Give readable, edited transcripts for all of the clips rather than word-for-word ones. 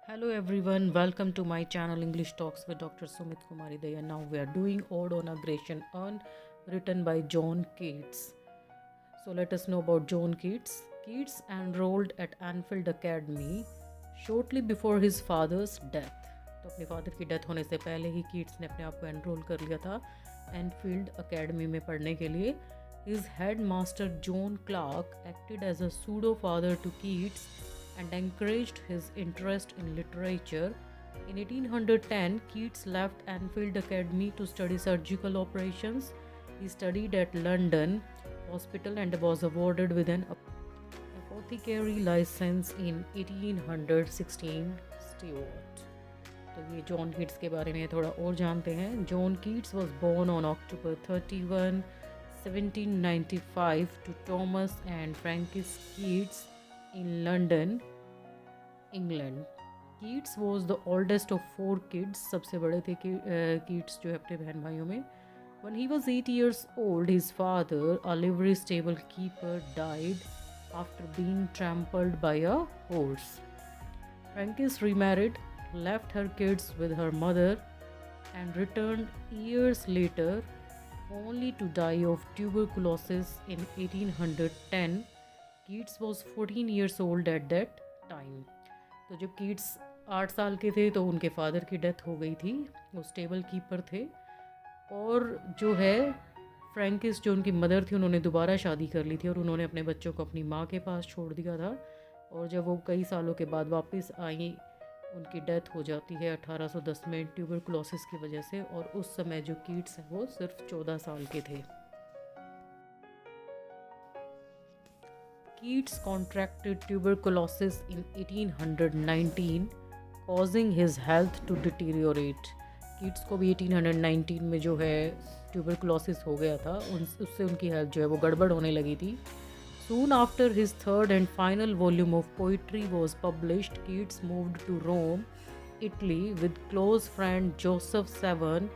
Hello everyone, welcome to my channel English Talks with Dr. Sumit Kumari Daya. Now we are doing Ode on Aggression Urn written by John Keats. So let us know about John Keats. Keats enrolled at Anfield Academy shortly before his father's death. तो अपने father की death होने से पहले ही Keats ने अपने आप को एनरोल कर लिया था एनफील्ड अकेडमी में पढ़ने के लिए. His headmaster John Clark acted as a pseudo father to Keats and encouraged his interest in literature. In 1810, Keats left Anfield Academy to study surgical operations. He studied at London Hospital and was awarded with an apothecary license in 1816. Stewart. तो ये John Keats के बारे में थोड़ा और जानते हैं. John Keats was born on October 31, 1795 to Thomas and Frances Keats in London, England. Keats was the oldest of 4 kids. सबसे बड़े थे कीट्स जो है अपने बहन भाइयों में. When he was 8 years old, his father, a livery stable keeper, died after being trampled by a horse. Frances remarried, left her kids with her mother, and returned years later only to die of tuberculosis in 1810. Keats was 14 years old at that time. तो जब Keats 8 साल के थे तो उनके father की death हो गई थी. वो स्टेबल कीपर थे. और जो है फ्रैंकिस जो उनकी मदर थी उन्होंने दोबारा शादी कर ली थी और उन्होंने अपने बच्चों को अपनी माँ के पास छोड़ दिया था. और जब वो कई सालों के बाद वापस आई उनकी डेथ हो जाती है 1810 में ट्यूबरकुलोसिस की वजह से. और उस समय जो कीट्स हैं वो सिर्फ 14 साल के थे. Keats contracted tuberculosis in 1819, causing his health to deteriorate. Keats को भी 1819 में जो है ट्यूबरकुलोसिस हो गया था. उससे उनकी हेल्थ जो है वो गड़बड़ होने लगी थी. Soon after his third and final volume of poetry was published, Keats moved to Rome, Italy, with close friend Joseph Severn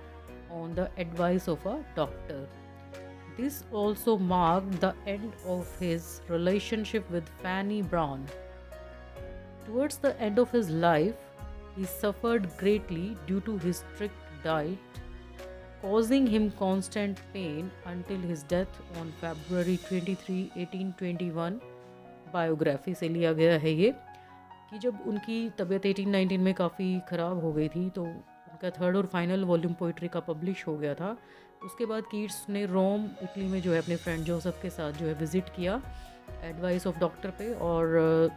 on the advice of a doctor. This also marked the end of his relationship with Fanny Brown. Towards the end of his life, he suffered greatly due to his strict diet, causing him constant pain until his death on February 23, 1821. Biography से लिया गया है ये कि जब उनकी तबीयत 1819 में काफ़ी ख़राब हो गई थी तो उनका थर्ड और फाइनल वॉल्यूम पोइट्री का पब्लिश हो गया था. उसके बाद कीट्स ने रोम इटली में जो है अपने फ्रेंड जोसेफ के साथ जो है विज़िट किया एडवाइस ऑफ डॉक्टर पे. और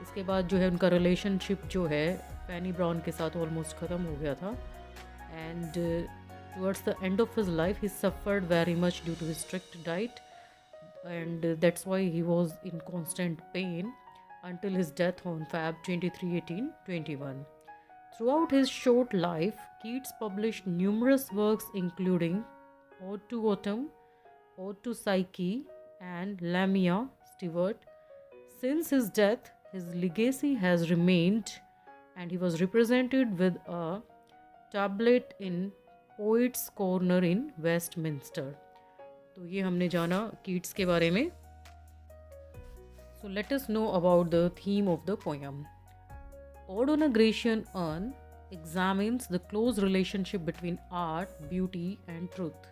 इसके बाद जो है उनका रिलेशनशिप जो है फैनी ब्राउन के साथ ऑलमोस्ट ख़त्म हो गया था. And towards the end of his life he suffered very much due to his strict diet, and that's why he was in constant pain until his death on Feb 23, 1821. Throughout his short life, Keats published numerous works including Ode to Autumn, Ode to Psyche, and Lamia Stewart. Since his death, his legacy has remained, and he was represented with a tablet in poets corner in Westminster. तो ये हमने जाना Keats के बारे में. So let us know about the theme of the poem. Ode on a Grecian Urn examines the close relationship between art, beauty, and truth.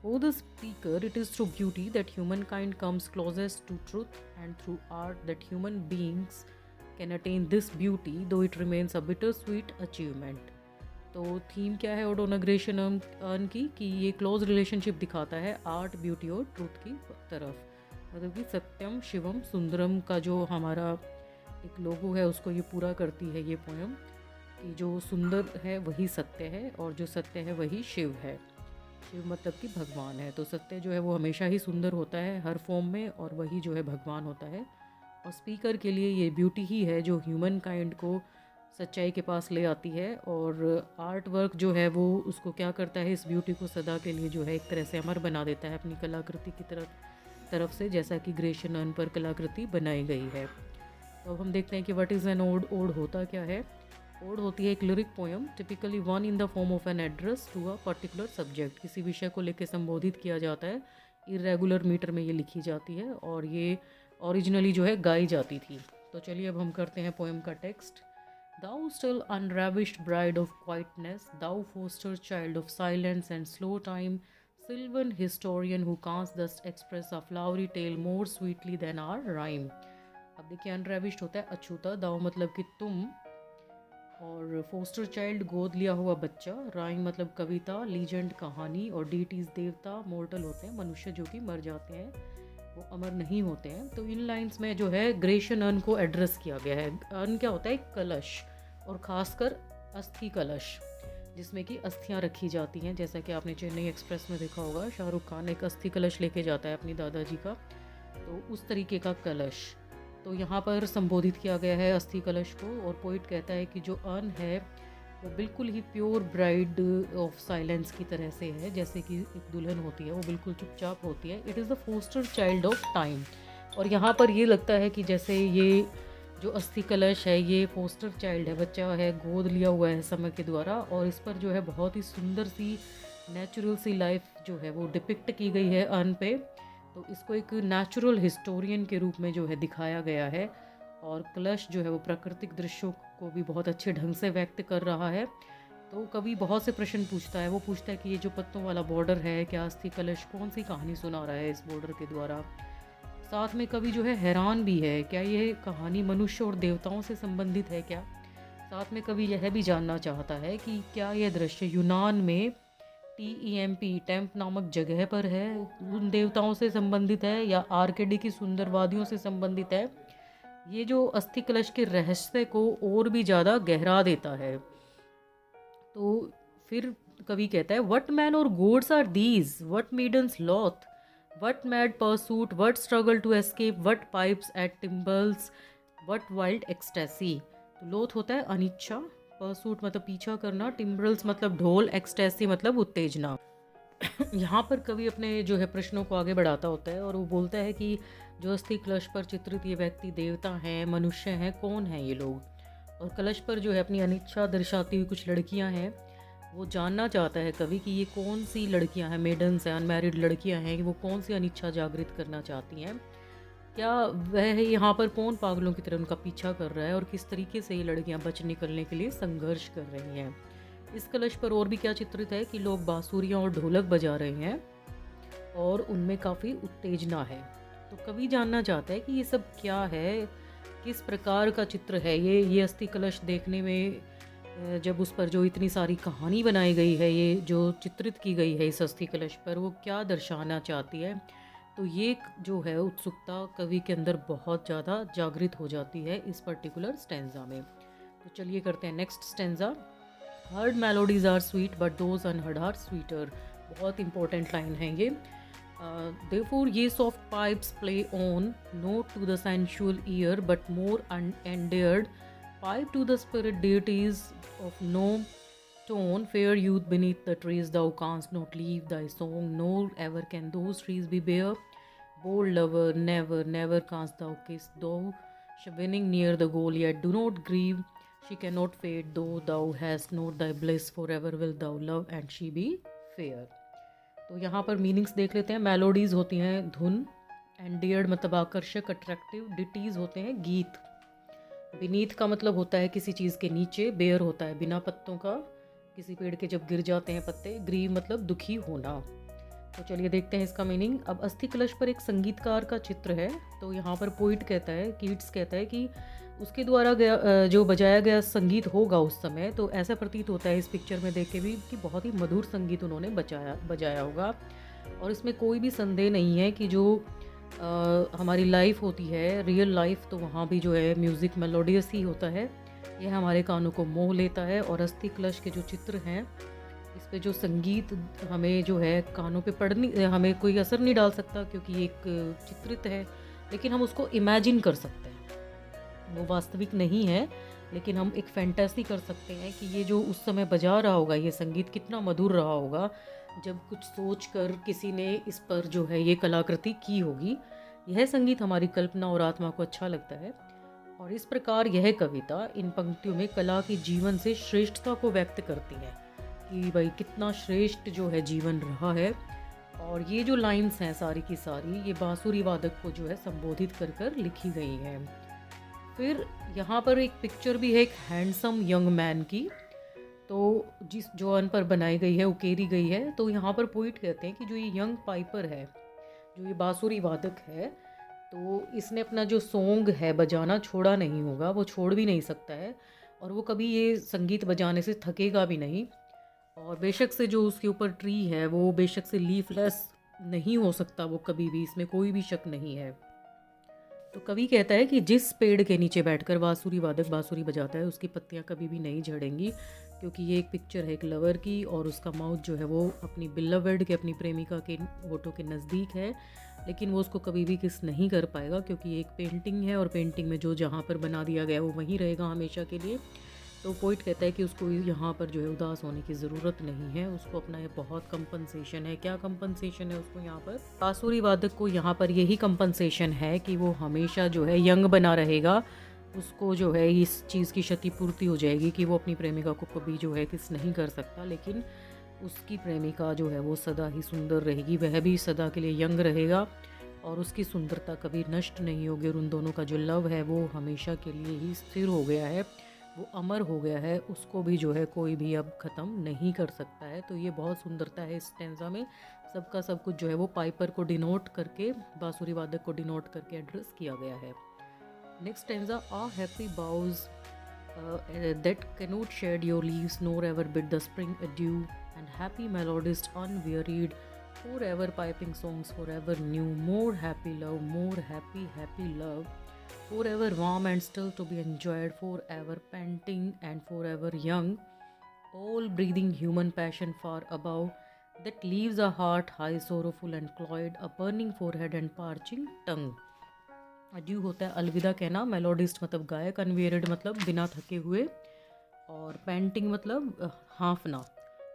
For the speaker, it is through beauty that humankind comes closest to truth, and through art that human beings can attain this beauty, though it remains a bittersweet achievement. तो theme क्या है odd on a Grecian earn की कि ये close relationship दिखाता है art, beauty और truth की तरफ. मतलब कि सत्यम शिवम सुंदरम का जो हमारा एक लोगो है उसको ये पूरा करती है ये पोएम कि जो सुंदर है वही सत्य है और जो सत्य है वही शिव है. शिव मतलब कि भगवान है. तो सत्य जो है वो हमेशा ही सुंदर होता है हर फॉर्म में और वही जो है भगवान होता है. और स्पीकर के लिए ये ब्यूटी ही है जो ह्यूमन काइंड को सच्चाई के पास ले आती है. और आर्ट वर्क जो है वो उसको क्या करता है, इस ब्यूटी को सदा के लिए जो है एक तरह से अमर बना देता है अपनी कलाकृति की तरफ से, जैसा कि ग्रेशियन अर्न पर कलाकृति बनाई गई है. तो अब हम देखते हैं कि what is an ode. Ode होता क्या है. ओड होती है एक lyric poem typically one in the form of an address to a particular subject. किसी विषय को लेकर संबोधित किया जाता है. इरेगुलर मीटर में ये लिखी जाती है और ये ओरिजिनली जो है गाई जाती थी. तो चलिए अब हम करते हैं पोएम का text. Thou still unravished bride of quietness, thou foster child of silence and slow time, sylvan historian who canst thus express a flowery tale more sweetly than our rhyme. अब देखिए अनरेविश्ड होता है अछूता, दाव मतलब कि तुम, और फोस्टर चाइल्ड गोद लिया हुआ बच्चा, राइम मतलब कविता, लीजेंड कहानी, और डीटीज देवता, मोर्टल होते हैं मनुष्य जो कि मर जाते हैं, वो अमर नहीं होते हैं। तो इन लाइंस में जो है ग्रेशियन अर्न को एड्रेस किया गया है। अर्न क्या होता है? एक कलश, और ख़ासकर अस्थि कलश जिसमें कि अस्थियां रखी जाती हैं। जैसा कि आपने चेन्नई एक्सप्रेस में देखा होगा, शाहरुख खान एक अस्थि कलश लेके जाता है अपनी दादाजी का, तो उस तरीके का कलश तो यहाँ पर संबोधित किया गया है अस्थि कलश को। और पोइट कहता है कि जो अर्न है वो बिल्कुल ही प्योर ब्राइड ऑफ साइलेंस की तरह से है, जैसे कि एक दुल्हन होती है वो बिल्कुल चुपचाप होती है। It is the foster child of time. और यहाँ पर ये लगता है कि जैसे ये जो अस्थि कलश है ये फोस्टर चाइल्ड है, बच्चा है, गोद लिया हुआ है समय के द्वारा, और इस पर जो है बहुत ही सुंदर सी नेचुरल सी लाइफ जो है वो डिपिक्ट की गई है अर्न पे। तो इसको एक नेचुरल हिस्टोरियन के रूप में जो है दिखाया गया है। और कलश जो है वो प्राकृतिक दृश्यों को भी बहुत अच्छे ढंग से व्यक्त कर रहा है। तो कवि बहुत से प्रश्न पूछता है। वो पूछता है कि ये जो पत्तों वाला बॉर्डर है, क्या अस्थि कलश कौन सी कहानी सुना रहा है इस बॉर्डर के द्वारा। साथ में कवि जो है हैरान भी है, क्या ये कहानी मनुष्य और देवताओं से संबंधित है क्या। साथ में कवि यह भी जानना चाहता है कि क्या यह दृश्य यूनान में टेम्प नामक जगह पर है, उन देवताओं से संबंधित है, या आर्केडी की सुंदर वादियों से संबंधित है। ये जो अस्थि कलश के रहस्य को और भी ज़्यादा गहरा देता है। तो फिर कवि कहता है, what men or gods are these, what maidens loth, what mad pursuit, what struggle to escape, what pipes at timbrels, what wild ecstasy. तो लोथ होता है अनिच्छा, परसूट मतलब पीछा करना, टिम्बल्स मतलब ढोल, एक्सटेसी मतलब उत्तेजना। यहाँ पर कवि अपने जो है प्रश्नों को आगे बढ़ाता होता है और वो बोलता है कि जो अस्थि कलश पर चित्रित ये व्यक्ति देवता हैं, मनुष्य हैं, कौन हैं ये लोग। और कलश पर जो है अपनी अनिच्छा दर्शाती हुई कुछ लड़कियां हैं। वो जानना चाहता है कवि कि ये कौन सी लड़कियां हैं, मेडन्स हैं, अनमैरिड लड़कियां हैं, कि वो कौन सी अनिच्छा जागृत करना चाहती हैं। क्या वह यहाँ पर कौन पागलों की तरह उनका पीछा कर रहा है, और किस तरीके से ये लड़कियाँ बच निकलने के लिए संघर्ष कर रही हैं। इस कलश पर और भी क्या चित्रित है कि लोग बांसुरियाँ और ढोलक बजा रहे हैं और उनमें काफ़ी उत्तेजना है। तो कवि जानना चाहता है कि ये सब क्या है, किस प्रकार का चित्र है ये अस्थि कलश देखने में जब उस पर जो इतनी सारी कहानी बनाई गई है, ये जो चित्रित की गई है इस अस्थि कलश पर, वो क्या दर्शाना चाहती है। तो ये जो है उत्सुकता कवि के अंदर बहुत ज़्यादा जागृत हो जाती है इस पर्टिकुलर स्टेंजा में। तो चलिए करते हैं next stanza. Heard melodies are sweet but those unheard are sweeter. बहुत इंपॉर्टेंट लाइन है ये। Therefore ye soft pipes play on, not to the sensual ear but more endeared, pipe to the spirit deities of no tone. Fair youth beneath the trees, thou canst not leave thy song, nor ever can those trees be bare. Bold lover, never, never canst thou kiss, though winning near the goal, yet do not grieve. She cannot fade, though thou hast not thy bliss, forever will thou love and she be fair. तो यहाँ पर meanings देख लेते हैं। Melodies होती हैं धुन, एंडियर्ड मतलब आकर्षक, अट्रैक्टिव, डिटीज़ होते हैं गीत, बीनीथ का मतलब होता है किसी चीज़ के नीचे, बेयर होता है बिना पत्तों का, किसी पेड़ के जब गिर जाते हैं पत्ते, ग्रीव मतलब दुखी होना। तो चलिए देखते हैं इसका मीनिंग। अब अस्थि कलश पर एक संगीतकार का चित्र है। तो यहाँ पर पोइट कहता है, कीट्स कहता है कि उसके द्वारा जो बजाया गया संगीत होगा उस समय, तो ऐसा प्रतीत होता है इस पिक्चर में देख के भी कि बहुत ही मधुर संगीत उन्होंने बजाया होगा। और इसमें कोई भी संदेह नहीं है कि जो हमारी लाइफ होती है, रियल लाइफ, तो वहाँ भी जो है म्यूज़िक मेलोडियस ही होता है। यह हमारे कानों को मोह लेता है। और अस्थि कलश के जो चित्र हैं, इस पे जो संगीत हमें जो है कानों पे हमें कोई असर नहीं डाल सकता, क्योंकि एक चित्रित है, लेकिन हम उसको इमेजिन कर सकते हैं। वो वास्तविक नहीं है, लेकिन हम एक फैंटेसी कर सकते हैं कि ये जो उस समय बजा रहा होगा ये संगीत कितना मधुर रहा होगा, जब कुछ सोच कर किसी ने इस पर जो है ये कलाकृति की होगी। यह संगीत हमारी कल्पना और आत्मा को अच्छा लगता है। और इस प्रकार यह कविता इन पंक्तियों में कला की जीवन से श्रेष्ठता को व्यक्त करती है कि भाई कितना श्रेष्ठ जो है जीवन रहा है। और ये जो लाइन्स हैं सारी की सारी, ये बांसुरी वादक को जो है संबोधित कर कर लिखी गई हैं। फिर यहाँ पर एक पिक्चर भी है एक हैंडसम यंग मैन की, तो जिस जॉन पर बनाई गई है, उकेरी गई है। तो यहाँ पर पोइट कहते हैं कि जो ये यंग पाइपर है, जो ये बांसुरी वादक है, तो इसने अपना जो सॉन्ग है बजाना छोड़ा नहीं होगा, वो छोड़ भी नहीं सकता है, और वो कभी ये संगीत बजाने से थकेगा भी नहीं। और बेशक से जो उसके ऊपर ट्री है वो बेशक से लीफलेस नहीं हो सकता वो कभी भी, इसमें कोई भी शक नहीं है। तो कवि कहता है कि जिस पेड़ के नीचे बैठकर बांसुरी वादक बांसुरी बजाता है उसकी पत्तियां कभी भी नहीं झड़ेंगी, क्योंकि ये एक पिक्चर है एक लवर की, और उसका माउथ जो है वो अपनी बिलवर्ड के, अपनी प्रेमिका के होठों के नज़दीक है, लेकिन वो उसको कभी भी किस नहीं कर पाएगा, क्योंकि ये एक पेंटिंग है और पेंटिंग में जो जहाँ पर बना दिया गया है वो वहीं रहेगा हमेशा के लिए। तो पोइट कहता है कि उसको यहाँ पर जो है उदास होने की ज़रूरत नहीं है, उसको अपना ये बहुत कंपनसेशन है। क्या कंपनसेशन है उसको यहाँ पर? बांसुरी वादक को यहाँ पर यही कंपनसेशन है कि वो हमेशा जो है यंग बना रहेगा, उसको जो है इस चीज़ की क्षतिपूर्ति हो जाएगी कि वो अपनी प्रेमिका को कभी जो है किस नहीं कर सकता, लेकिन उसकी प्रेमिका जो है वो सदा ही सुंदर रहेगी, वह भी सदा के लिए यंग रहेगा, और उसकी सुंदरता कभी नष्ट नहीं होगी, और उन दोनों का जो लव है वो हमेशा के लिए ही स्थिर हो गया है, वो अमर हो गया है, उसको भी जो है कोई भी अब ख़त्म नहीं कर सकता है। तो ये बहुत सुंदरता है इस स्टेंजा में, सबका सब कुछ जो है वो पाइपर को डिनोट करके, बांसुरी वादक को डिनोट करके एड्रेस किया गया है। Next stanza, ah happy boughs that cannot shed your leaves nor ever bid the spring adieu, and happy melodist unwearied, forever piping songs forever new, more happy love, more happy happy love, forever warm and still to be enjoyed, forever panting and forever young, all breathing human passion far above, that leaves a heart high sorrowful and cloyed, a burning forehead and parching tongue। Adieu होता है अलविदा कहना, मेलोडिस्ट मतलब गायक, अनवेयर्ड मतलब बिना थके हुए, और पेंटिंग मतलब हाँफना,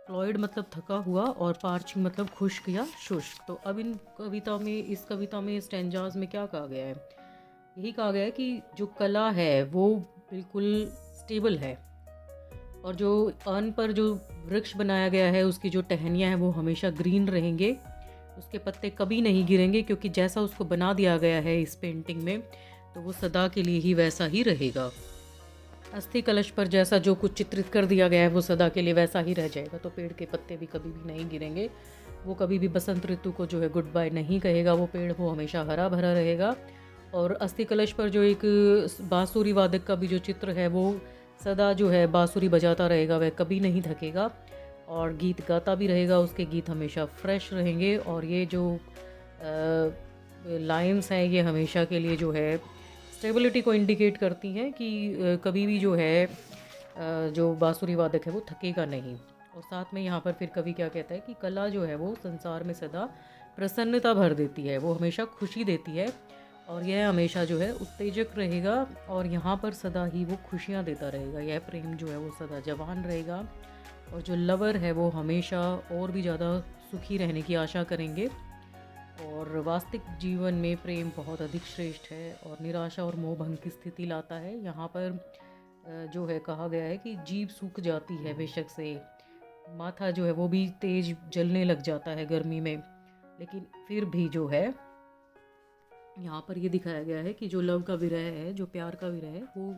क्लॉयड मतलब थका हुआ, और पार्चिंग मतलब खुश्क या शुष्क। तो अब इन कविता में, इस कविता में स्टेंजाज में क्या कहा गया है? यही कहा गया है कि जो कला है वो बिल्कुल स्टेबल है, और जो अर्न पर जो वृक्ष बनाया गया है उसकी जो टहनियाँ हैं वो हमेशा ग्रीन रहेंगे, उसके पत्ते कभी नहीं गिरेंगे, क्योंकि जैसा उसको बना दिया गया है इस पेंटिंग में तो वो सदा के लिए ही वैसा ही रहेगा। अस्थि कलश पर जैसा जो कुछ चित्रित कर दिया गया है वो सदा के लिए वैसा ही रह जाएगा। तो पेड़ के पत्ते भी कभी भी नहीं गिरेंगे, वो कभी भी बसंत ऋतु को जो है गुड बाय नहीं कहेगा, वो पेड़ वो हमेशा हरा भरा रहेगा। और अस्थि कलश पर जो एक बांसुरी वादक का भी जो चित्र है वो सदा जो है बांसुरी बजाता रहेगा, वह कभी नहीं थकेगा, और गीत गाता भी रहेगा, उसके गीत हमेशा फ्रेश रहेंगे। और ये जो लाइंस हैं ये हमेशा के लिए जो है स्टेबिलिटी को इंडिकेट करती हैं कि कभी भी जो है जो बांसुरी वादक है वो थकेगा नहीं। और साथ में यहाँ पर फिर कवि क्या कहता है कि कला जो है वो संसार में सदा प्रसन्नता भर देती है, वो हमेशा खुशी देती है, और यह हमेशा जो है उत्तेजक रहेगा, और यहाँ पर सदा ही वो खुशियाँ देता रहेगा। यह प्रेम जो है वो सदा जवान रहेगा, और जो लवर है वो हमेशा और भी ज़्यादा सुखी रहने की आशा करेंगे। और वास्तविक जीवन में प्रेम बहुत अधिक श्रेष्ठ है और निराशा और मोहभंग की स्थिति लाता है। यहाँ पर जो है कहा गया है कि जीभ सूख जाती है, बेशक से माथा जो है वो भी तेज जलने लग जाता है गर्मी में, लेकिन फिर भी जो है यहाँ पर ये दिखाया गया है कि जो लव का विरह है, जो प्यार का विरह है, वो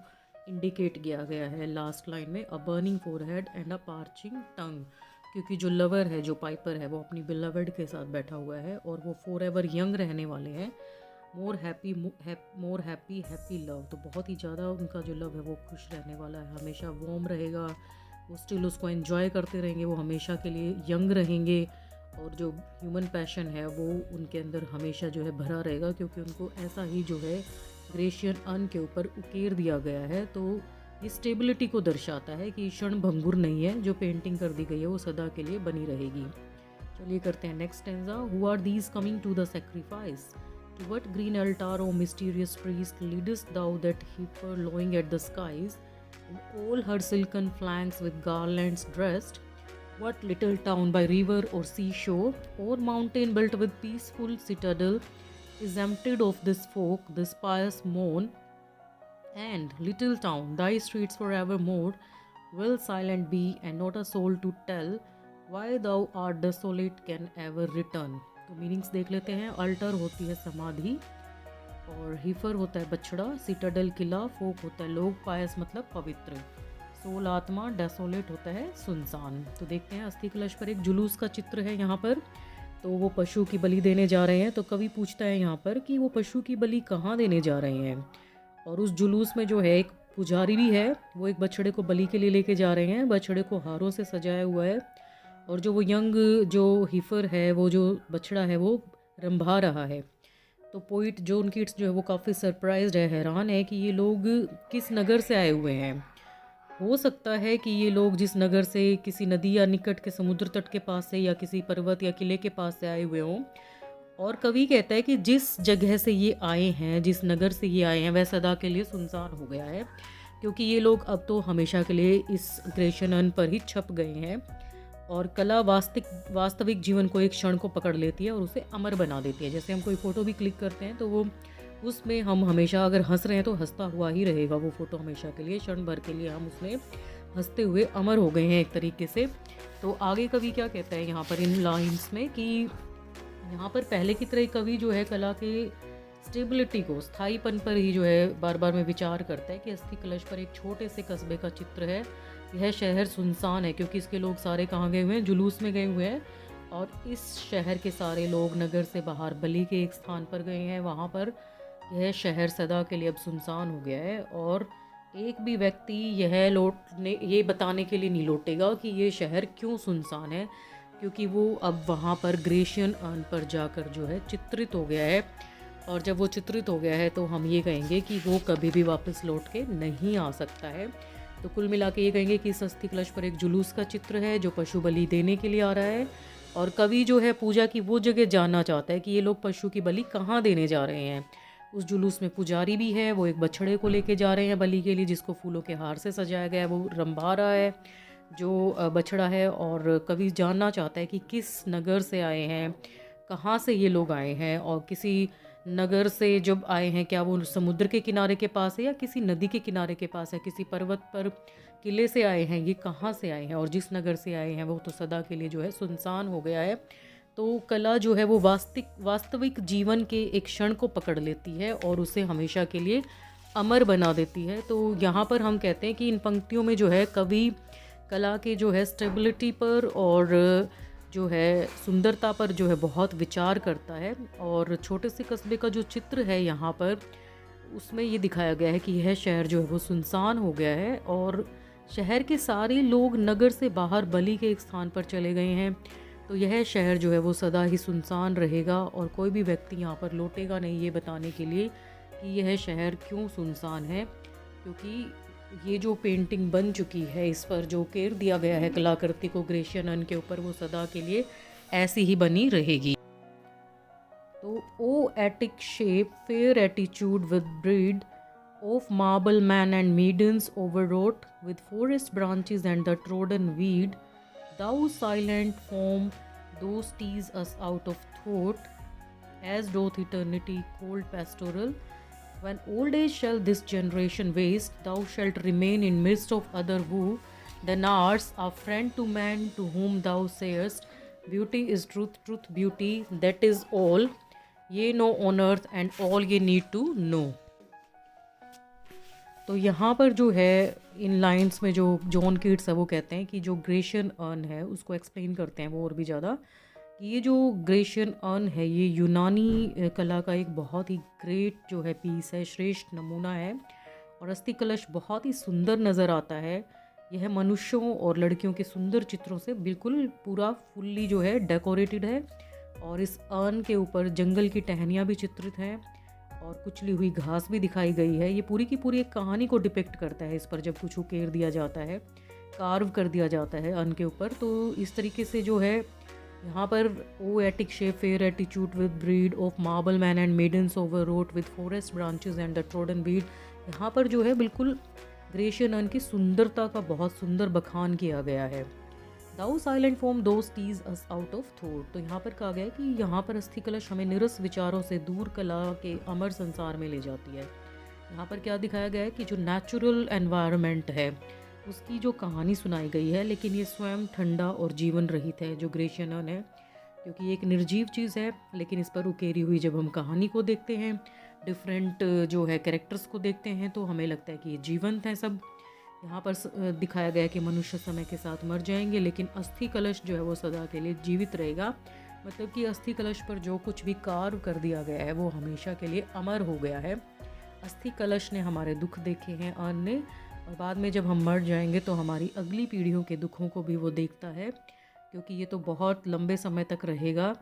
इंडिकेट किया गया है लास्ट लाइन में, a burning forehead and a parching tongue, क्योंकि जो लवर है, जो पाइपर है, वो अपनी बिलवर्ड के साथ बैठा हुआ है और वो फॉर एवर यंग रहने वाले हैं। मोर हैप्पी हैप्पी लव, तो बहुत ही ज़्यादा उनका जो लव है वो खुश रहने वाला है, हमेशा वार्म रहेगा, वो स्टिल उसको एंजॉय करते रहेंगे, वो हमेशा के लिए यंग रहेंगे, और जो ह्यूमन पैशन है वो उनके अंदर हमेशा जो है भरा रहेगा, क्योंकि उनको ऐसा ही जो है ग्रेशियन अन के ऊपर उकेर दिया गया है। तो ये स्टेबिलिटी को दर्शाता है कि क्षण भंगुर नहीं है, जो पेंटिंग कर दी गई है वो सदा के लिए बनी रहेगी। चलिए करते हैं next stanza. Who are these coming to the sacrifice, to what green altar O mysterious priest leadst thou that heifer lowing at the skies, in all her silken flanks with garlands dressed, what little town by river or seashore or mountain built with peaceful citadel is emptied of this folk, this pious mourn, and little town, thy streets forevermore will silent be, and not a soul to tell why thou art desolate can ever return। तो meanings देख लेते हैं। Alter होती है समाधि, और हीफर होता है बछड़ा, सिटाडल किला, फोक होता है लोग, पायस मतलब पवित्र, सोल आत्मा, डेसोलेट होता है सुनसान। तो देखते हैं अस्थि कलश पर एक जुलूस का चित्र है यहाँ पर। तो वो पशु की बलि देने जा रहे हैं। तो कवि पूछता है यहाँ पर कि वो पशु की बलि कहाँ देने जा रहे हैं। और उस जुलूस में जो है एक पुजारी भी है, वो एक बछड़े को बलि के लिए लेके जा रहे हैं। बछड़े को हारों से सजाया हुआ है और जो वो यंग जो हीफर है, वो जो बछड़ा है वो रंभा रहा है। तो पोइट जॉन कीट्स जो है वो काफ़ी सरप्राइज्ड है, हैरान है कि ये लोग किस नगर से आए हुए हैं। हो सकता है कि ये लोग जिस नगर से, किसी नदी या निकट के समुद्र तट के पास से या किसी पर्वत या किले के पास से आए हुए हों। और कवि कहता है कि जिस जगह से ये आए हैं, जिस नगर से ये आए हैं, वह सदा के लिए सुनसान हो गया है, क्योंकि ये लोग अब तो हमेशा के लिए इस ग्रेशन अर्न पर ही छप गए हैं। और कला वास्तविक जीवन को एक क्षण को पकड़ लेती है और उसे अमर बना देती है। जैसे हम कोई फ़ोटो भी क्लिक करते हैं तो वो उसमें हम हमेशा अगर हंस रहे हैं तो हंसता हुआ ही रहेगा वो फ़ोटो, हमेशा के लिए, क्षण भर के लिए हम उसमें हंसते हुए अमर हो गए हैं एक तरीके से। तो आगे कवि क्या कहता है यहाँ पर इन लाइन्स में कि यहाँ पर पहले की तरह कवि जो है कला के स्टेबिलिटी को, स्थायीपन पर ही जो है बार बार में विचार करता है कि अस्थि कलश पर एक छोटे से कस्बे का चित्र है। यह शहर सुनसान है क्योंकि इसके लोग सारे कहाँ गए हुए हैं, जुलूस में गए हुए हैं। और इस शहर के सारे लोग नगर से बाहर बलि के एक स्थान पर गए हैं, वहाँ पर यह शहर सदा के लिए अब सुनसान हो गया है। और एक भी व्यक्ति ये बताने के लिए नहीं लौटेगा कि ये शहर क्यों सुनसान है, क्योंकि वो अब वहाँ पर ग्रेशियन अर्न पर जाकर जो है चित्रित हो गया है। और जब वो चित्रित हो गया है तो हम ये कहेंगे कि वो कभी भी वापस लौट के नहीं आ सकता है। तो कुल मिला के ये कहेंगे कि इस अस्थि कलश पर एक जुलूस का चित्र है जो पशु बलि देने के लिए आ रहा है। और कवि जो है पूजा की वो जगह जानना चाहता है कि ये लोग पशु की बलि कहाँ देने जा रहे हैं। उस जुलूस में पुजारी भी है, वो एक बछड़े को लेके जा रहे हैं बलि के लिए, जिसको फूलों के हार से सजाया गया है। वो रंभा रहा है जो बछड़ा है। और कवि जानना चाहता है कि किस नगर से आए हैं, कहाँ से ये लोग आए हैं, और किसी नगर से जब आए हैं क्या वो समुद्र के किनारे के पास है या किसी नदी के किनारे के पास है, किसी पर्वत पर, किले से आए हैं, ये कहाँ से आए हैं। और जिस नगर से आए हैं वो तो सदा के लिए जो है सुनसान हो गया है। तो कला जो है वो वास्तविक जीवन के एक क्षण को पकड़ लेती है और उसे हमेशा के लिए अमर बना देती है। तो यहाँ पर हम कहते हैं कि इन पंक्तियों में जो है कवि कला के जो है स्टेबिलिटी पर और जो है सुंदरता पर जो है बहुत विचार करता है। और छोटे से कस्बे का जो चित्र है यहाँ पर, उसमें ये दिखाया गया है कि यह शहर जो है वो सुनसान हो गया है और शहर के सारे लोग नगर से बाहर बलि के एक स्थान पर चले गए हैं। तो यह शहर जो है वो सदा ही सुनसान रहेगा और कोई भी व्यक्ति यहाँ पर लौटेगा नहीं ये बताने के लिए कि यह शहर क्यों सुनसान है, क्योंकि ये जो पेंटिंग बन चुकी है, इस पर जो केर दिया गया है कलाकृति को ग्रेशियन अर्न के ऊपर, वो सदा के लिए ऐसी ही बनी रहेगी। तो O Attic shape, fair attitude with brede of marble man and maidens overwrought with forest branches and the trodden weed, thou silent form, those tease us out of thought, as doth eternity cold pastoral. When old age shall this generation waste, thou shalt remain in midst of other who, then ours, a friend to man, to whom thou sayest, beauty is truth, truth beauty, that is all ye know on earth and all ye need to know. तो यहाँ पर जो है इन lines में जो John Keats है वो कहते हैं कि जो ग्रेशियन अर्न है उसको एक्सप्लेन करते हैं वो और भी ज़्यादा, कि ये जो ग्रेशियन अर्न है ये यूनानी कला का एक बहुत ही ग्रेट जो है पीस है, श्रेष्ठ नमूना है। और अस्थि कलश बहुत ही सुंदर नज़र आता है। यह मनुष्यों और लड़कियों के सुंदर चित्रों से बिल्कुल पूरा फुल्ली जो है डेकोरेटेड है। और इस अर्न के ऊपर जंगल की टहनियाँ भी चित्रित हैं और कुचली हुई घास भी दिखाई गई है। ये पूरी की पूरी एक कहानी को डिपिक्ट करता है। इस पर जब कुछ उकेर दिया जाता है, कार्व कर दिया जाता है अर्न के ऊपर, तो इस तरीके से जो है यहाँ पर O Attic shape, fair attitude with brede of marble men and maidens overwrought with forest branches and the trodden weed, यहाँ पर जो है बिल्कुल ग्रेशियन अर्न की सुंदरता का बहुत सुंदर बखान किया गया है। Thou silent form dost tease us out of thought, तो यहाँ पर कहा गया है कि यहाँ पर अस्थि कलश हमें निरस विचारों से दूर कला के अमर संसार में ले जाती है। यहाँ पर क्या दिखाया गया है कि जो नेचुरल एनवायरनमेंट है उसकी जो कहानी सुनाई गई है, लेकिन ये स्वयं ठंडा और जीवन रहित है जो ग्रेशियन अर्न है, क्योंकि ये एक निर्जीव चीज़ है। लेकिन इस पर उकेरी हुई जब हम कहानी को देखते हैं डिफरेंट जो है कैरेक्टर्स को देखते हैं तो हमें लगता है कि ये जीवंत हैं सब। यहाँ पर दिखाया गया है कि मनुष्य समय के साथ मर जाएंगे, लेकिन अस्थि कलश जो है वो सदा के लिए जीवित रहेगा। मतलब कि अस्थि कलश पर जो कुछ भी कार्व कर दिया गया है वो हमेशा के लिए अमर हो गया है। अस्थि कलश ने हमारे दुख देखे हैं अर्न ने, और बाद में जब हम मर जाएंगे तो हमारी अगली पीढ़ियों के दुखों को भी वो देखता है, क्योंकि ये तो बहुत लंबे समय तक रहेगा।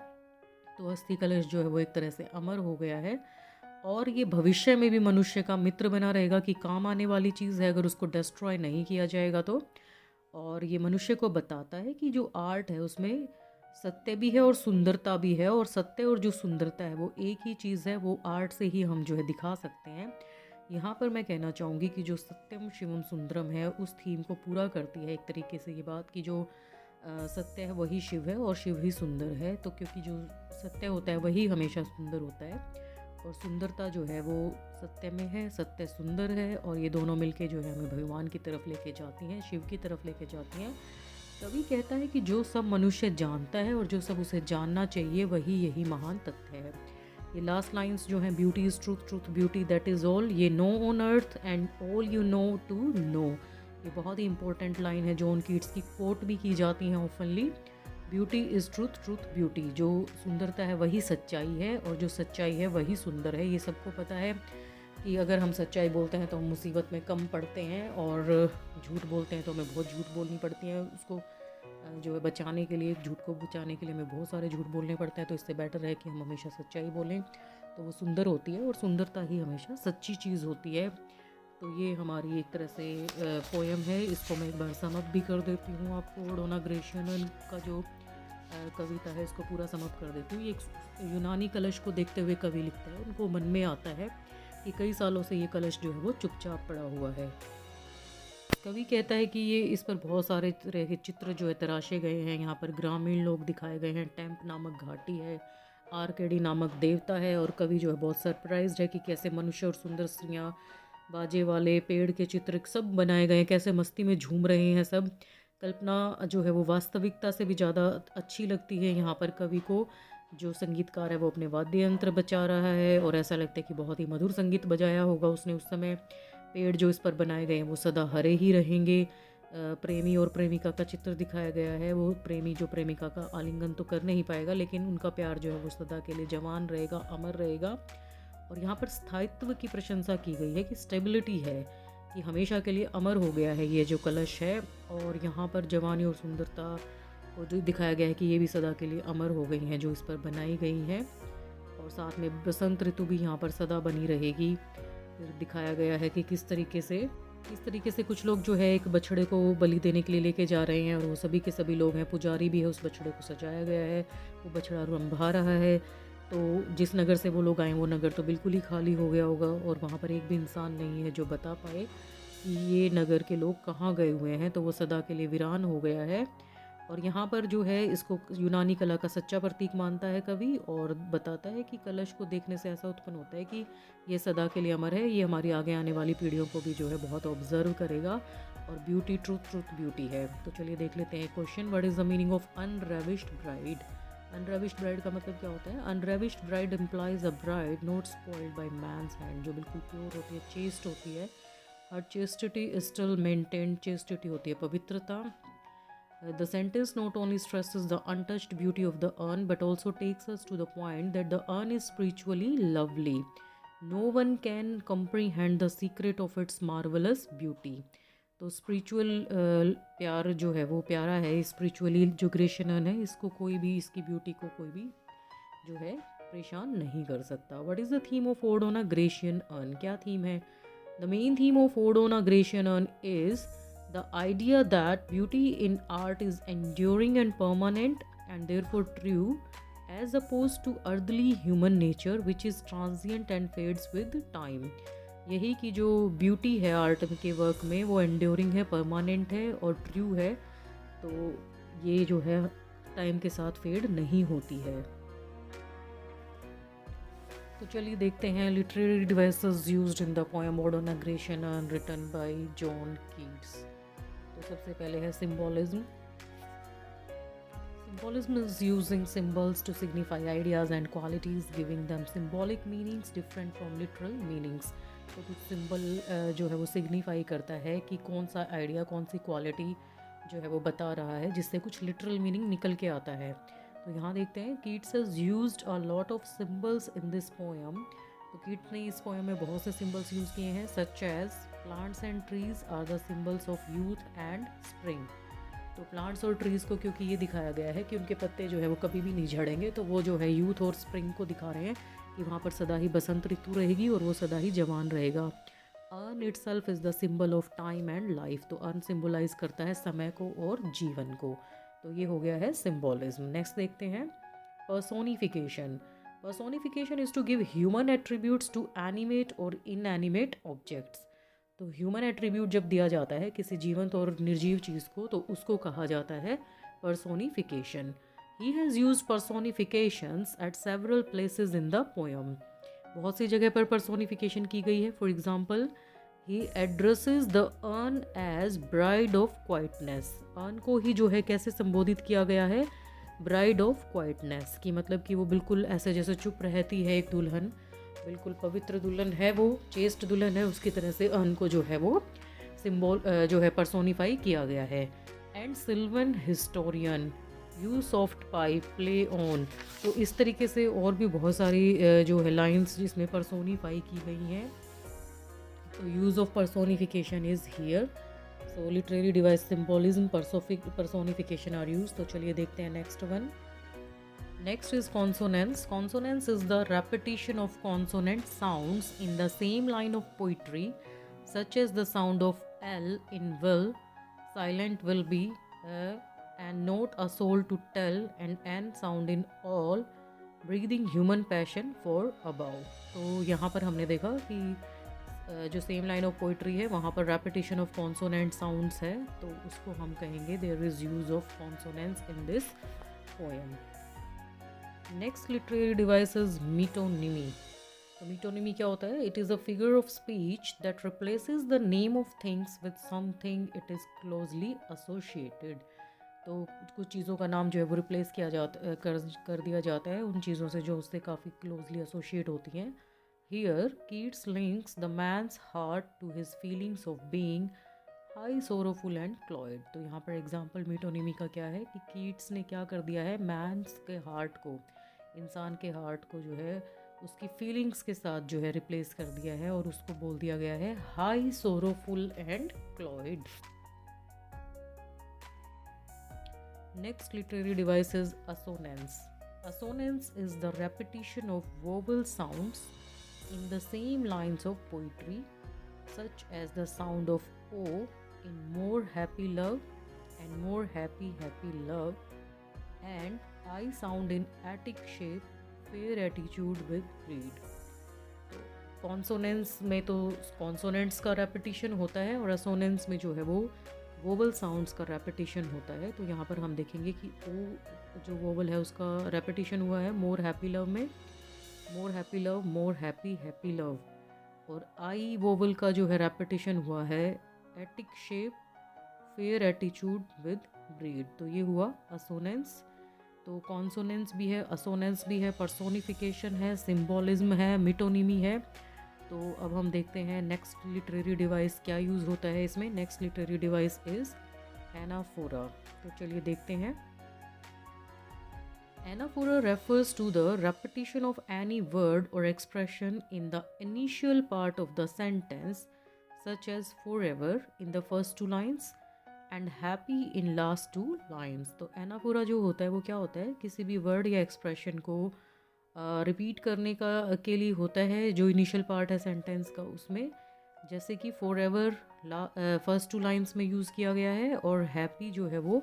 तो अस्थि कलश जो है वो एक तरह से अमर हो गया है, और ये भविष्य में भी मनुष्य का मित्र बना रहेगा कि काम आने वाली चीज़ है अगर उसको डिस्ट्रॉय नहीं किया जाएगा तो। और ये मनुष्य को बताता है कि जो आर्ट है उसमें सत्य भी है और सुंदरता भी है, और सत्य और जो सुंदरता है वो एक ही चीज़ है, वो आर्ट से ही हम जो है दिखा सकते हैं। यहाँ पर मैं कहना चाहूँगी कि जो सत्यम शिवम सुंदरम है उस थीम को पूरा करती है एक तरीके से ये बात कि जो सत्य है वही शिव है और शिव ही सुंदर है। तो क्योंकि जो सत्य होता है वही हमेशा सुंदर होता है, और सुंदरता जो है वो सत्य में है, सत्य सुंदर है, और ये दोनों मिलके जो है हमें भगवान की तरफ लेके जाती हैं, शिव की तरफ लेके जाती हैं। कवि कहता है कि जो सब मनुष्य जानता है और जो सब उसे जानना चाहिए वही यही महान तथ्य है। ये लास्ट लाइंस जो हैं, beauty is truth, truth beauty that is all, ye know on earth and all you know to know, ये बहुत ही इंपॉर्टेंट लाइन है। जॉन कीट्स की कोट भी की जाती हैं openly. Beauty is truth, truth beauty, जो सुंदरता है वही सच्चाई है, और जो सच्चाई है वही सुंदर है। ये सबको पता है कि अगर हम सच्चाई बोलते हैं तो हम मुसीबत में कम पड़ते हैं, और झूठ बोलते हैं तो हमें बहुत झूठ बोलनी पड़ती है। उसको जो है बचाने के लिए, झूठ को बचाने के लिए हमें बहुत सारे झूठ बोलने पड़ते हैं। तो इससे बेटर है कि हम हमेशा सच्चाई बोलें, तो वो सुंदर होती है, और सुंदरता ही हमेशा सच्ची चीज़ होती है। तो ये हमारी एक तरह से पोएम है। इसको मैं एक बार समअप भी कर देती हूँ आपको। ओडोना ग्रेशियन का जो कविता है इसको पूरा समअप कर देती हूँ। ये एक यूनानी कलश को देखते हुए कवि लिखता है, उनको मन में आता है कि कई सालों से ये कलश जो है वो चुपचाप पड़ा हुआ है। कवि कहता है कि ये इस पर बहुत सारे तरह के चित्र जो है तराशे गए हैं। यहाँ पर ग्रामीण लोग दिखाए गए हैं, टेम्प नामक घाटी है, आर्केडी नामक देवता है, और कवि जो है बहुत सरप्राइज्ड है कि कैसे मनुष्य और सुंदर स्त्रियाँ, बाजे वाले, पेड़ के चित्र सब बनाए गए हैं, कैसे मस्ती में झूम रहे हैं सब। कल्पना जो है वो वास्तविकता से भी ज़्यादा अच्छी लगती है। यहाँ पर कवि को जो संगीतकार है वो अपने वाद्य यंत्र बजा रहा है, और ऐसा लगता है कि बहुत ही मधुर संगीत बजाया होगा उसने उस समय। पेड़ जो इस पर बनाए गए हैं वो सदा हरे ही रहेंगे। प्रेमी और प्रेमिका का चित्र दिखाया गया है। वो प्रेमी जो प्रेमिका का आलिंगन तो कर नहीं पाएगा, लेकिन उनका प्यार जो है वो सदा के लिए जवान रहेगा, अमर रहेगा। और यहाँ पर स्थायित्व की प्रशंसा की गई है कि स्टेबिलिटी है, कि हमेशा के लिए अमर हो गया है ये जो कलश है। और यहाँ पर जवानी और सुंदरता को जो दिखाया गया है कि ये भी सदा के लिए अमर हो गई हैं जो इस पर बनाई गई हैं। और साथ में बसंत ऋतु भी यहाँ पर सदा बनी रहेगी। फिर दिखाया गया है कि किस तरीके से कुछ लोग जो है एक बछड़े को बलि देने के लिए लेके जा रहे हैं, और वो सभी के सभी लोग हैं, पुजारी भी है, उस बछड़े को सजाया गया है, वो बछड़ा रंभा रहा है। तो जिस नगर से वो लोग आए वो नगर तो बिल्कुल ही खाली हो गया होगा, और वहाँ पर एक भी इंसान नहीं है जो बता पाए कि ये नगर के लोग कहाँ गए हुए हैं। तो वो सदा के लिए वीरान हो गया है। और यहाँ पर जो है इसको यूनानी कला का सच्चा प्रतीक मानता है कवि, और बताता है कि कलश को देखने से ऐसा उत्पन्न होता है कि ये सदा के लिए अमर है, ये हमारी आगे आने वाली पीढ़ियों को भी जो है बहुत ऑब्जर्व करेगा। और ब्यूटी ट्रूथ, ट्रूथ ब्यूटी है। तो चलिए देख लेते हैं question, what is the meaning of unravished bride. Unravished bride का मतलब क्या होता है? Unravished bride implies a bride not spoiled by man's hand, जो बिल्कुल प्योर होती है, चेस्ट होती है। Her chastity still maintained, chastity होती है पवित्रता। The sentence not only stresses the untouched beauty of the urn but also takes us to the point that the urn is spiritually lovely. No one can comprehend the secret of its marvelous beauty. तो spiritual प्यार जो है वो प्यारा है। Spiritually जो Grecian earn है इसको कोई भी, इसकी ब्यूटी को कोई भी जो है परेशान नहीं कर सकता। What is the theme of odd on a Grecian earn? क्या थीम है? The main theme of odd on a Grecian earn is the idea that beauty in art is enduring and permanent and therefore true, as opposed to earthly human nature which is transient and fades with time. यही कि जो beauty है art के work में वो enduring है, permanent है और ट्रू है। तो ये जो है टाइम के साथ फेड नहीं होती है। तो चलिए देखते हैं literary devices used in the poem ode on a Grecian urn written by John Keats. तो सबसे पहले है symbolism. Symbolism is using symbols to signify ideas and qualities, giving them symbolic meanings different from literal meanings. तो कुछ symbol जो है वो signify करता है कि कौन सा आइडिया, कौन सी क्वालिटी जो है वो बता रहा है, जिससे कुछ लिटरल मीनिंग निकल के आता है. तो यहाँ देखते हैं, Keats has used a lot of symbols in this poem. तो कीट्स ने इस पोएम में बहुत से सिम्बल्स यूज़ किए हैं, such as plants and trees are the symbols of youth and spring. तो प्लांट्स और ट्रीज़ को क्योंकि ये दिखाया गया है कि उनके पत्ते जो है वो कभी भी नहीं झड़ेंगे, तो वो जो है यूथ और स्प्रिंग को दिखा रहे हैं कि वहाँ पर सदा ही बसंत ऋतु रहेगी और वो सदा ही जवान रहेगा. Earn it self is the symbol of time and life. तो अर्न सिम्बलाइज करता है समय को और जीवन को. तो ये हो गया है सिम्बॉलिज्म. नेक्स्ट देखते हैं, personification. Personification is to give human attributes to animate और इनएनिमेट ऑब्जेक्ट्स. तो ह्यूमन एट्रीब्यूट जब दिया जाता है किसी जीवंत और निर्जीव चीज़ को, तो उसको कहा जाता है personification. He has used personifications at several places in the poem. बहुत सी जगह पर पर्सोनिफिकेशन की गई है. For example, he addresses the urn as bride of quietness. Urn को ही जो है कैसे संबोधित किया गया है, ब्राइड ऑफ क्वाइटनेस, की मतलब कि वो बिल्कुल ऐसे जैसे चुप रहती है एक दुल्हन, बिल्कुल पवित्र दुल्हन है वो, चेस्ट दुल्हन है, उसकी तरह से अर्न को जो है वो सिंबल जो है पर्सोनिफाई किया गया है. And sylvan historian, you soft pipe play on. तो इस तरीके से और भी बहुत सारी जो है लाइंस जिसमें पर्सोनिफाई की गई हैं. तो use of personification is here. So literary device, symbolism, personification are use. तो चलिए देखते हैं next one. Next is consonance. Consonance is the repetition of consonant sounds in the same line of poetry, such as the sound of L in will, silent will be, and note a soul to tell, and N sound in all, breathing human passion for above. तो यहाँ पर हमने देखा कि जो same line of poetry है वहाँ पर रेपिटेशन ऑफ कॉन्सोनेंट साउंड्स है, तो उसको हम कहेंगे there is use of consonants in this poem. Next literary device is metonymy. तो मीटोनिमी क्या होता है? It is a figure of speech that replaces the name of things with something it is closely associated. तो कुछ चीज़ों का नाम जो है वो रिप्लेस किया जाता कर दिया जाता है उन चीज़ों से जो उससे काफ़ी क्लोजली एसोशिएट होती हैं. Here Keats links the man's heart to his feelings of being high sorrowful and cloyed. तो यहाँ पर एग्जाम्पल मीटोनिमी का क्या है कि कीट्स ने क्या कर दिया है, मैन्स के हार्ट को, इंसान के हार्ट को जो है उसकी फीलिंग्स के साथ जो है रिप्लेस कर दिया है और उसको बोल दिया गया है high sorrowful and cloyed. Next literary device is assonance. Assonance is the repetition of vowel sounds in the same lines of poetry, such as the sound of O in more happy love and more happy happy love, and I sound in attic shape, fair attitude with greed. तो consonance में तो consonants का repetition होता है और असोनेंस में जो है वो वोवल साउंड्स का रेपिटेशन होता है. तो यहाँ पर हम देखेंगे कि ओ जो वोवल है उसका रेपिटेशन हुआ है मोर हैप्पी लव में, more happy love, more happy happy love. और आई वोवल का जो है रेपिटेशन हुआ है attic shape, fair attitude with breed. तो ये हुआ असोनेंस. तो कॉन्सोनेंस भी है, असोनेंस भी है, पर्सोनिफिकेशन है, सिम्बोलिज्म है, मिटोनिमी है. तो अब हम देखते हैं नेक्स्ट लिटरेरी डिवाइस क्या यूज़ होता है इसमें. Next literary device is anaphora. तो चलिए देखते हैं. Anaphora refers to the repetition of any word or expression in the initial part of the sentence, such as forever in the first two lines and happy in last two lines. तो anaphora जो होता है वो क्या होता है, किसी भी वर्ड या एक्सप्रेशन को रिपीट करने का के लिए होता है जो इनिशियल पार्ट है सेंटेंस का उसमें. जैसे कि forever फर्स्ट टू लाइन्स में यूज़ किया गया है और हैप्पी जो है वो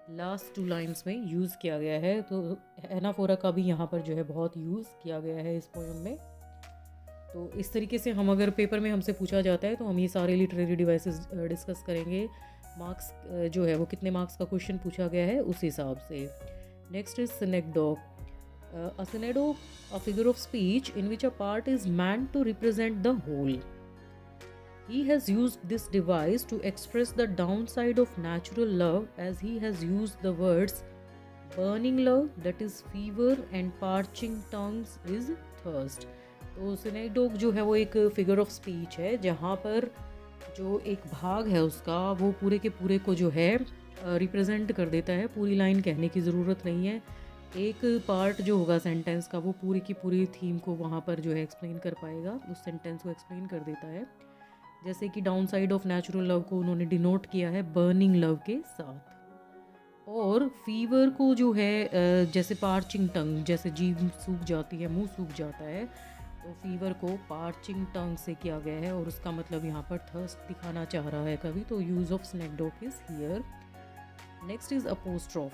लास्ट टू लाइन्स में यूज़ किया गया है. तो एनाफोरा का भी यहाँ पर जो है बहुत यूज़ किया गया है इस पोएम में. तो इस तरीके से हम अगर पेपर में हमसे पूछा जाता है तो हम ये सारे लिटरेरी डिवाइसेस डिस्कस करेंगे. मार्क्स जो है वो कितने मार्क्स का क्वेश्चन पूछा गया है उस हिसाब से. Next is synecdoche. A synecdoche, a figure of speech in which a part is meant to represent the whole. He has used this device to express the downside of natural love, as he has used the words burning love that is fever and parching tongues is thirst. तो synecdoche जो है वो एक figure of speech है जहाँ पर जो एक भाग है उसका वो पूरे के पूरे को जो है रिप्रेजेंट कर देता है। पूरी लाइन कहने की ज़रूरत नहीं है, एक पार्ट जो होगा सेंटेंस का वो पूरी की पूरी थीम को वहाँ पर जो है एक्सप्लेन कर पाएगा, उस सेंटेंस को एक्सप्लेन कर देता है। जैसे कि down side of natural love को उन्होंने डिनोट किया है बर्निंग लव के साथ, और फीवर को जो है जैसे पार्चिंग टंग, जैसे जीभ सूख जाती है, मुंह सूख जाता है, तो फीवर को पार्चिंग टंग से किया गया है और उसका मतलब यहाँ पर थर्स्ट दिखाना चाह रहा है कवि, तो use of synecdoche is here. Next is apostrophe.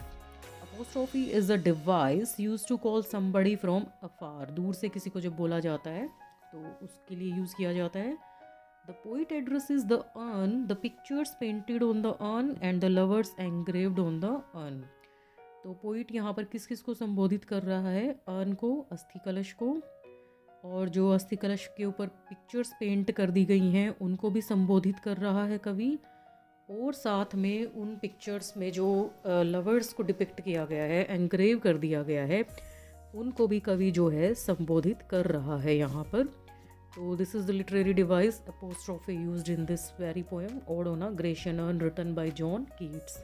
Apostrophe is a device use to call somebody from afar. दूर से किसी को जब बोला जाता है तो उसके लिए यूज़ किया जाता है। The poet addresses the urn, the pictures painted on the urn and the lovers engraved on the urn। तो पोइट यहाँ पर किस किस को संबोधित कर रहा है? अर्न को, अस्थि कलश को, और जो अस्थि कलश के ऊपर पिक्चर्स पेंट कर दी गई हैं उनको भी संबोधित कर रहा है कवि, और साथ में उन पिक्चर्स में जो लवर्स को डिपिक्ट किया गया है, एंग्रेव कर दिया गया है, उनको भी कवि जो है संबोधित कर रहा है यहाँ पर। So this is the literary device apostrophe used in this very poem, Ode on a Grecian Urn, written by John Keats.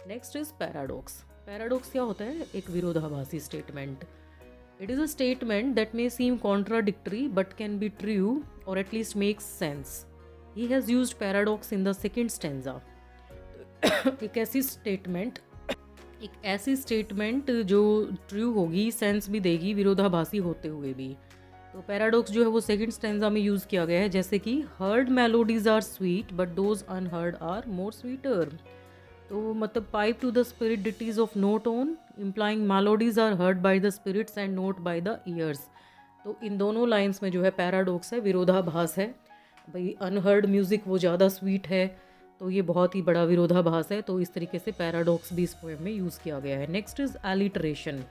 Next is paradox. Paradox क्या होता है? एक विरोधाभासी statement. It is a statement that may seem contradictory but can be true or at least makes sense. He has used paradox in the second stanza. एक ऐसी statement जो true होगी, sense भी देगी, विरोधाभासी होते हुए भी। तो पैराडॉक्स जो है वो सेकंड स्टैंजा में यूज़ किया गया है, जैसे कि heard melodies are sweet but those unheard are more sweeter. तो मतलब pipe to the spirit ditties of no tone implying melodies are heard by the spirits and not by the ears. तो इन दोनों लाइंस में जो है paradox है, विरोधाभास है। भाई अनहर्ड म्यूज़िक वो ज़्यादा स्वीट है, तो ये बहुत ही बड़ा विरोधाभास है। तो इस तरीके से पैराडॉक्स भी इस पोएम में यूज़ किया गया है। Next is alliteration.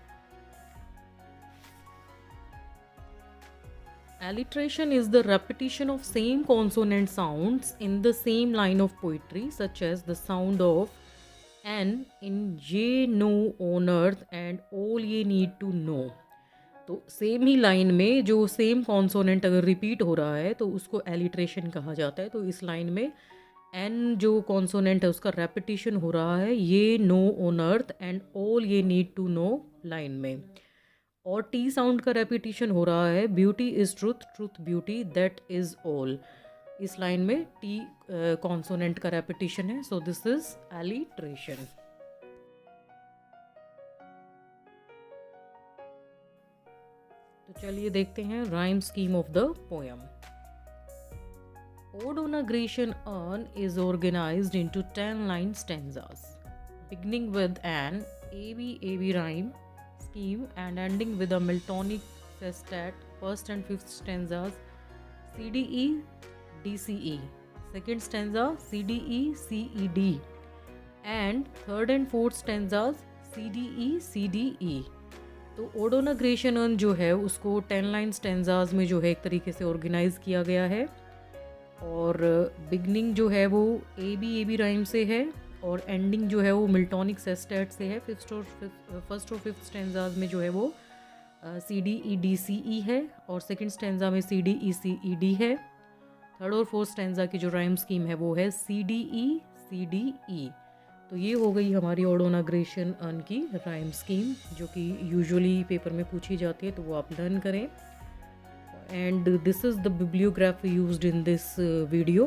Alliteration is the repetition of same consonant sounds in the same line of poetry, such as the sound of N in ye know on earth and all ye need to know। तो same ही line में जो same consonant अगर repeat हो रहा है तो उसको alliteration कहा जाता है। तो इस लाइन में एन जो कॉन्सोनेंट है उसका रेपिटिशन हो रहा है ये know on earth and all ये नीड टू नो लाइन में, और टी साउंड का रेपिटिशन हो रहा है beauty is truth, truth beauty, that is all. इस लाइन में टी कॉन्सोनेंट का रेपिटिशन है, सो दिस इज एलिट्रेशन। तो चलिए देखते हैं rhyme scheme of the poem. Ode on a Grecian Urn is organized into 10 line stanzas, beginning with an ABAB rhyme scheme and ending with a Miltonic sestet. First and fifth stanzas CDE DCE, second stanza CDE CED, and third and fourth stanzas CDE CDE। तो odd on a Grecian earn जो है उसको 10 line stanzas में जो है एक तरीके से ऑर्गेनाइज किया गया है, और बिगनिंग जो है वो ए बी राइम से है और एंडिंग जो है वो मिल्टॉनिक सेस्टेट से है। फर्स्ट और फिफ्थ स्टेंजाज में जो है वो CDE-DCE है, और सेकंड स्टेंजा में CDE-CED है। थर्ड और फोर्थ स्टेंजा की जो राइम स्कीम है वो है CDE-CDE। तो ये हो गई हमारी odd on a Grecian earn की राइम स्कीम, जो कि यूजुअली पेपर में पूछी जाती है, तो वो आप लर्न करें। And this is the bibliography used in this video,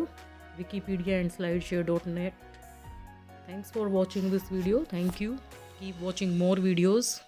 Wikipedia and slideshare.net. Thanks for watching this video. Thank you. Keep watching more videos.